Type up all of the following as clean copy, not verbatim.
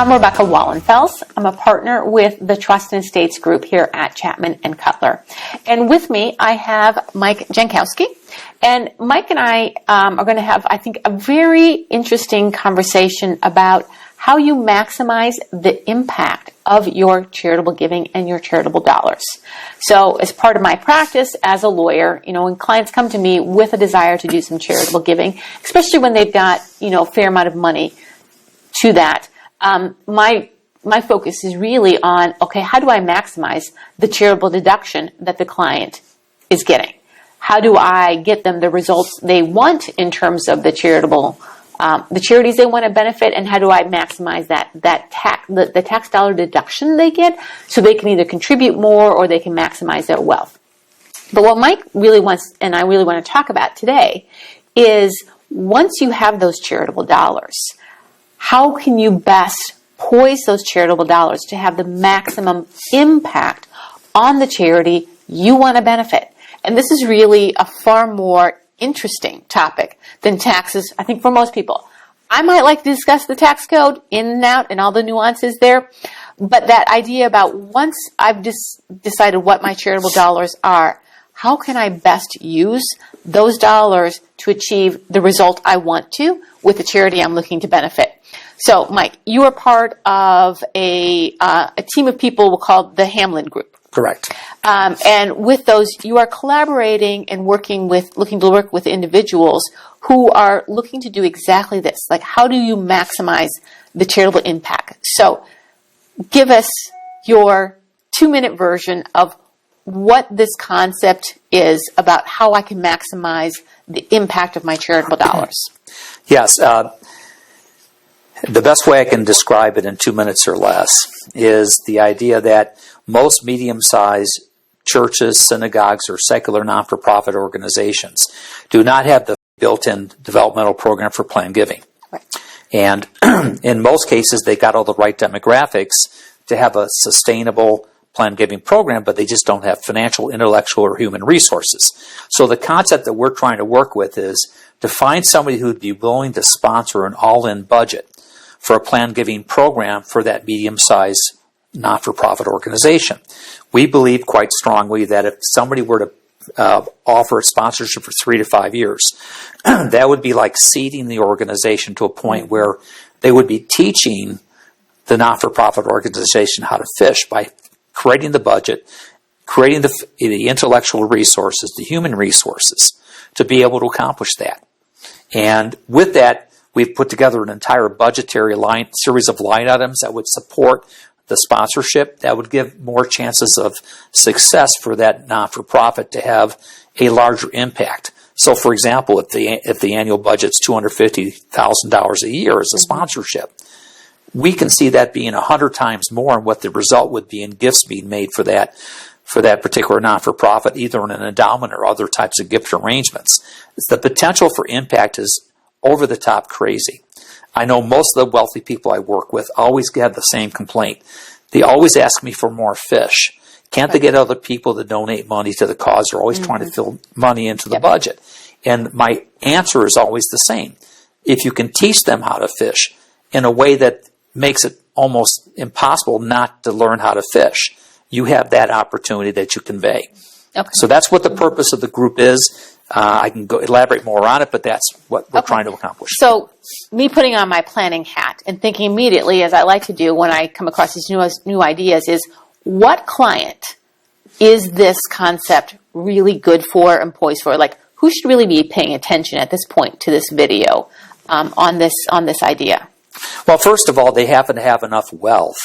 I'm Rebecca Wallenfels. I'm a partner with the Trust and Estates Group here at Chapman and Cutler. And with me, I have Mike Jankowski. And Mike and I are going to have, I think, a very interesting conversation about how you maximize the impact of your charitable giving and your charitable dollars. So as part of my practice as a lawyer, when clients come to me with a desire to do some charitable giving, especially when they've got, a fair amount of money to that, my focus is really on, okay, how do I maximize the charitable deduction that the client is getting? How do I get them the results they want in terms of the charitable the charities they want to benefit, and how do I maximize the tax dollar deduction they get so they can either contribute more or they can maximize their wealth. But what Mike really wants, and I really want to talk about today, is once you have those charitable dollars, how can you best poise those charitable dollars to have the maximum impact on the charity you want to benefit? And this is really a far more interesting topic than taxes, I think, for most people. I might like to discuss the tax code in and out and all the nuances there, but that idea about once I've decided what my charitable dollars are, how can I best use those dollars to achieve the result I want to with the charity I'm looking to benefit? So, Mike, you are part of a team of people we'll call the Hamlin Group. Correct. And with those, you are collaborating and looking to work with individuals who are looking to do exactly this. Like, how do you maximize the charitable impact? So, give us your 2-minute version of what this concept is about how I can maximize the impact of my charitable dollars. Yes. The best way I can describe it in 2 minutes or less is the idea that most medium-sized churches, synagogues, or secular non-for-profit organizations do not have the built-in developmental program for planned giving. Right. And in most cases, they got all the right demographics to have a sustainable planned giving program, but they just don't have financial, intellectual, or human resources. So the concept that we're trying to work with is to find somebody who would be willing to sponsor an all-in budget for a planned giving program for that medium-sized not-for-profit organization. We believe quite strongly that if somebody were to offer a sponsorship for 3 to 5 years, that would be like seeding the organization to a point where they would be teaching the not-for-profit organization how to fish by creating the budget, creating the intellectual resources, the human resources to be able to accomplish that. And with that, we've put together an entire budgetary series of line items that would support the sponsorship, that would give more chances of success for that not-for-profit to have a larger impact. So, for example, if the annual budget's $250,000 a year as a sponsorship, we can see that being 100 times more than what the result would be in gifts being made for that particular not-for-profit, either in an endowment or other types of gift arrangements. The potential for impact is over the top crazy. I know most of the wealthy people I work with always have the same complaint. They always ask me for more fish. Can't they get other people to donate money to the cause? They're always trying to fill money into the budget. And my answer is always the same. If you can teach them how to fish in a way that makes it almost impossible not to learn how to fish, you have that opportunity that you convey. Okay. So that's what the purpose of the group is. I can go elaborate more on it, but that's what we're trying to accomplish. So, me putting on my planning hat and thinking immediately, as I like to do when I come across these new ideas, is what client is this concept really good for and poised for? Like, who should really be paying attention at this point to this video on this idea? Well, first of all, they happen to have enough wealth.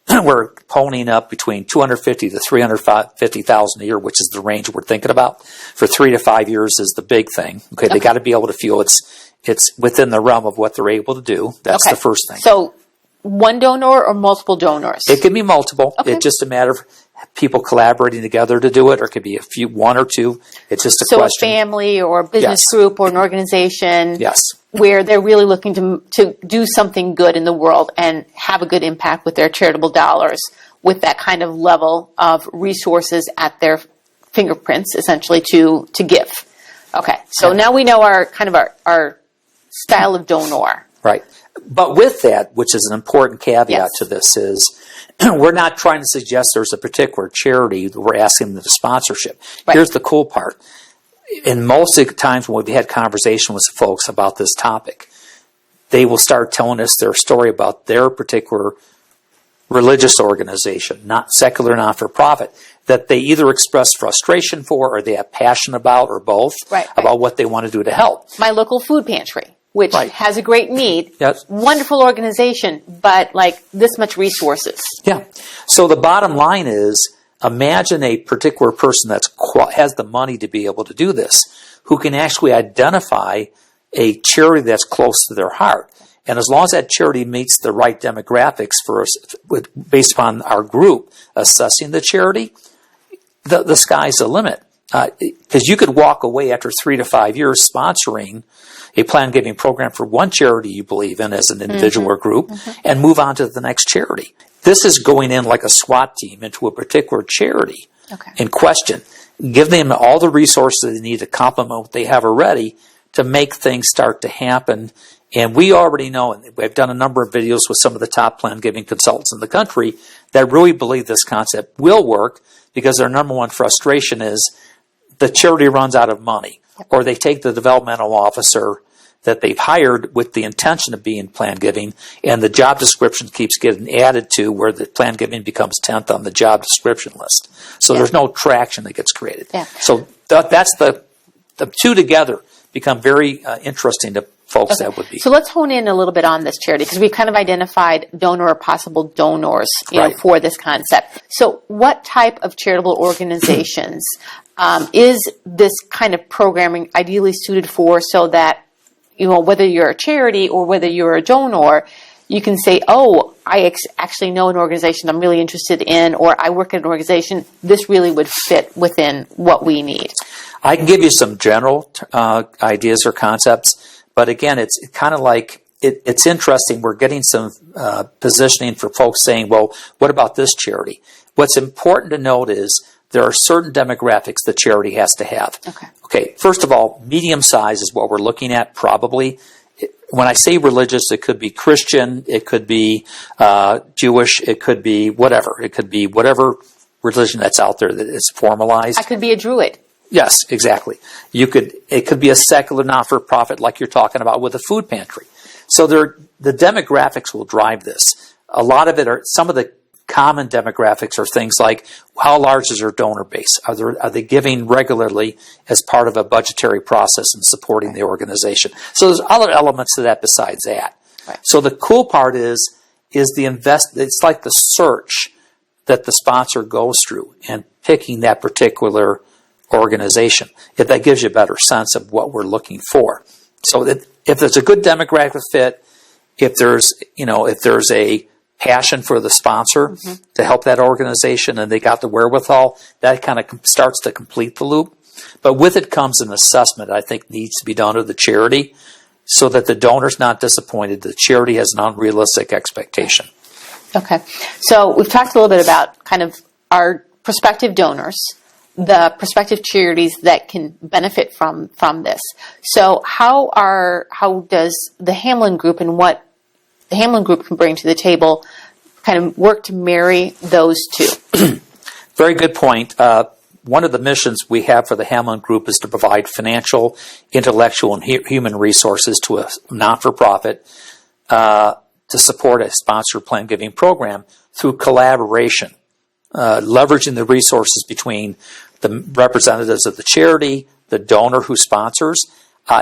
We're ponying up between $250,000 to $350,000 a year, which is the range we're thinking about. For 3 to 5 years is the big thing. Okay, they got to be able to feel it's within the realm of what they're able to do. That's the first thing. So, one donor or multiple donors? It can be multiple. It's just a matter of people collaborating together to do it, or it could be one or two. It's just a question. So a family or a business group or an organization where they're really looking to do something good in the world and have a good impact with their charitable dollars with that kind of level of resources at their fingerprints, essentially, to give. Okay, so now we know our style of donor. Right. But with that, which is an important caveat Yes. to this, is we're not trying to suggest there's a particular charity that we're asking them to sponsorship. Right. Here's the cool part. In most of the times when we've had conversation with folks about this topic, they will start telling us their story about their particular religious organization, not secular, not-for-profit, that they either express frustration for or they have passion about or both, Right. about what they want to do to help. My local food pantry, which Right. has a great need. Yes. Wonderful organization, but like this much resources. Yeah. So the bottom line is, imagine a particular person that's has the money to be able to do this, who can actually identify a charity that's close to their heart. And as long as that charity meets the right demographics for us, based upon our group assessing the charity, the sky's the limit. Because you could walk away after 3 to 5 years sponsoring a plan giving program for one charity you believe in as an individual or group, and move on to the next charity. This is going in like a SWAT team into a particular charity Okay. in question. Give them all the resources they need to complement what they have already to make things start to happen. And we already know, and we've done a number of videos with some of the top plan giving consultants in the country that really believe this concept will work, because their number one frustration is the charity runs out of money, or they take the developmental officer that they've hired with the intention of being plan giving, and the job description keeps getting added to where the plan giving becomes 10th on the job description list. So there's no traction that gets created. Yeah. So that's the two together become very interesting to folks that would be. So let's hone in a little bit on this charity, because we've kind of identified donor or possible donors, you know, Right. for this concept. So what type of charitable organizations is this kind of programming ideally suited for, so that, you know, whether you're a charity or whether you're a donor, you can say, oh, I actually know an organization I'm really interested in, or I work at an organization, this really would fit within what we need. I can give you some general ideas or concepts, but again, it's kind of like, it's interesting. We're getting some positioning for folks saying, well, what about this charity? What's important to note is there are certain demographics the charity has to have. Okay. First of all, medium size is what we're looking at probably. When I say religious, it could be Christian, it could be Jewish, it could be whatever. It could be whatever religion that's out there that is formalized. I could be a Druid. Yes, exactly. It could be a secular not-for-profit like you're talking about with a food pantry. So the demographics will drive this. A lot of it are, some of the common demographics are things like, how large is their donor base? Are they giving regularly as part of a budgetary process and supporting the organization? So there's other elements to that besides that. Right. So the cool part is it's like the search that the sponsor goes through and picking that particular organization. If that gives you a better sense of what we're looking for. So that if there's a good demographic fit, if there's a passion for the sponsor to help that organization and they got the wherewithal, that kind of starts to complete the loop. But with it comes an assessment I think needs to be done of the charity so that the donor's not disappointed. The charity has an unrealistic expectation. Okay. So we've talked a little bit about kind of our prospective donors, the prospective charities that can benefit from this. So how does the Hamlin Group and what the Hamlin Group can bring to the table kind of work to marry those two? Very good point. One of the missions we have for the Hamlin Group is to provide financial, intellectual, and human resources to a not-for-profit to support a sponsored plan giving program through collaboration, leveraging the resources between the representatives of the charity, the donor who sponsors.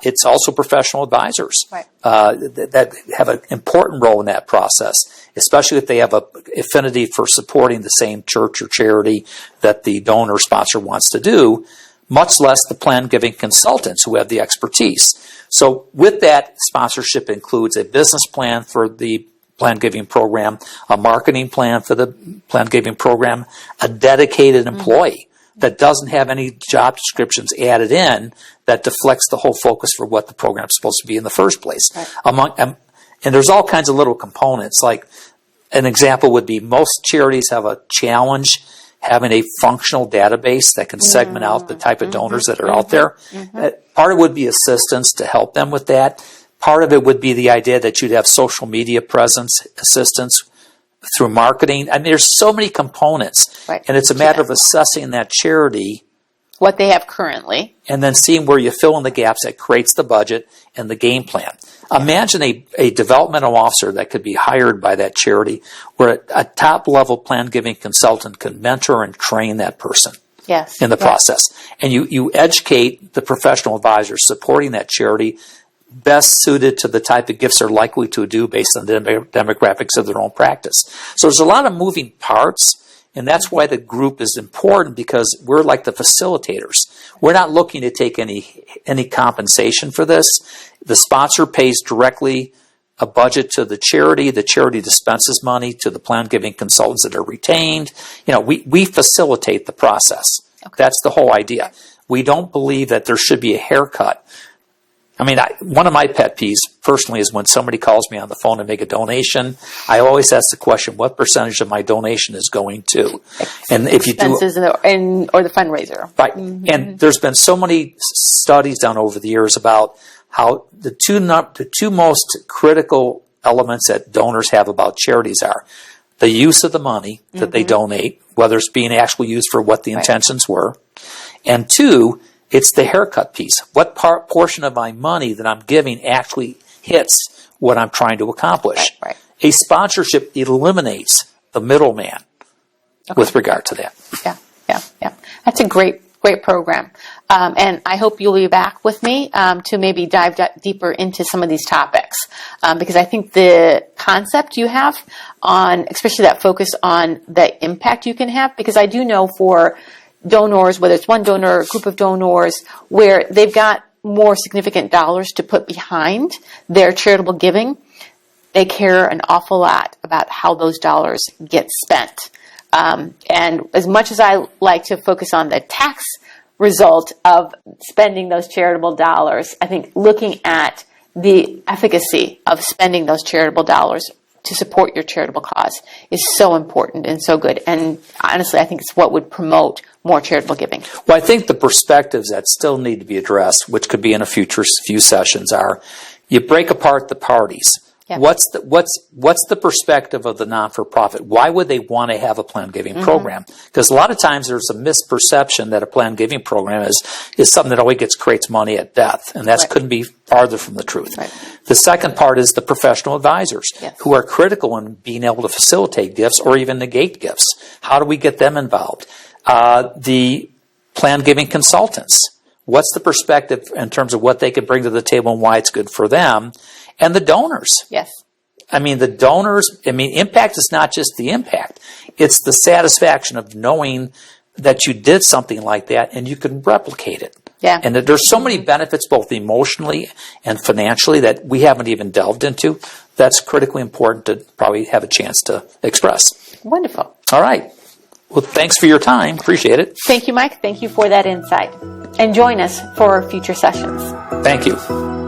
It's also professional advisors that have an important role in that process, especially if they have an affinity for supporting the same church or charity that the donor sponsor wants to do, much less the plan giving consultants who have the expertise. So with that, sponsorship includes a business plan for the plan giving program, a marketing plan for the plan giving program, a dedicated employee that doesn't have any job descriptions added in that deflects the whole focus for what the program's supposed to be in the first place. Right. And there's all kinds of little components. Like an example would be most charities have a challenge having a functional database that can segment out the type of donors that are out there. Part of it would be assistance to help them with that. Part of it would be the idea that you'd have social media presence, assistance through marketing. I mean, there's so many components. Right. And it's a matter of assessing that charity What they have currently. and then seeing where you fill in the gaps that creates the budget and the game plan. Imagine a developmental officer that could be hired by that charity where a top-level plan-giving consultant can mentor and train that person Yes. in the process. And you educate the professional advisors supporting that charity best suited to the type of gifts they're likely to do based on the demographics of their own practice. So there's a lot of moving parts, and that's why the group is important, because we're like the facilitators. We're not looking to take any compensation for this. The sponsor pays directly a budget to the charity dispenses money to the plan-giving consultants that are retained. We facilitate the process. Okay. That's the whole idea. We don't believe that there should be a haircut. I mean, one of my pet peeves personally is when somebody calls me on the phone to make a donation. I always ask the question, what percentage of my donation is going to? And if you do expenses or the fundraiser. Right. Mm-hmm. And there's been so many studies done over the years about how the two most critical elements that donors have about charities are the use of the money that they donate, whether it's being actually used for what the intentions were, and two, it's the haircut piece. What portion of my money that I'm giving actually hits what I'm trying to accomplish? Right. A sponsorship eliminates the middleman with regard to that. Yeah. That's a great program. And I hope you'll be back with me to maybe dive deeper into some of these topics. Because I think the concept you have on, especially that focus on the impact you can have, because I do know for donors, whether it's one donor or a group of donors, where they've got more significant dollars to put behind their charitable giving, they care an awful lot about how those dollars get spent. And as much as I like to focus on the tax result of spending those charitable dollars, I think looking at the efficacy of spending those charitable dollars to support your charitable cause is so important and so good. And honestly, I think it's what would promote more charitable giving. Well, I think the perspectives that still need to be addressed, which could be in a future few sessions, are you break apart the parties. Yeah. What's the perspective of the non-for-profit? Why would they want to have a plan giving program? Because a lot of times there's a misperception that a plan giving program is something that always creates money at death, and that couldn't be farther from the truth. Right. The second part is the professional advisors who are critical in being able to facilitate gifts or even negate gifts. How do we get them involved? The plan giving consultants. What's the perspective in terms of what they can bring to the table and why it's good for them? And the donors. Yes. I mean, the donors, impact is not just the impact. It's the satisfaction of knowing that you did something like that and you can replicate it. Yeah. And that there's so many benefits, both emotionally and financially, that we haven't even delved into. That's critically important to probably have a chance to express. Wonderful. All right. Well, thanks for your time. Appreciate it. Thank you, Mike. Thank you for that insight. And join us for future sessions. Thank you.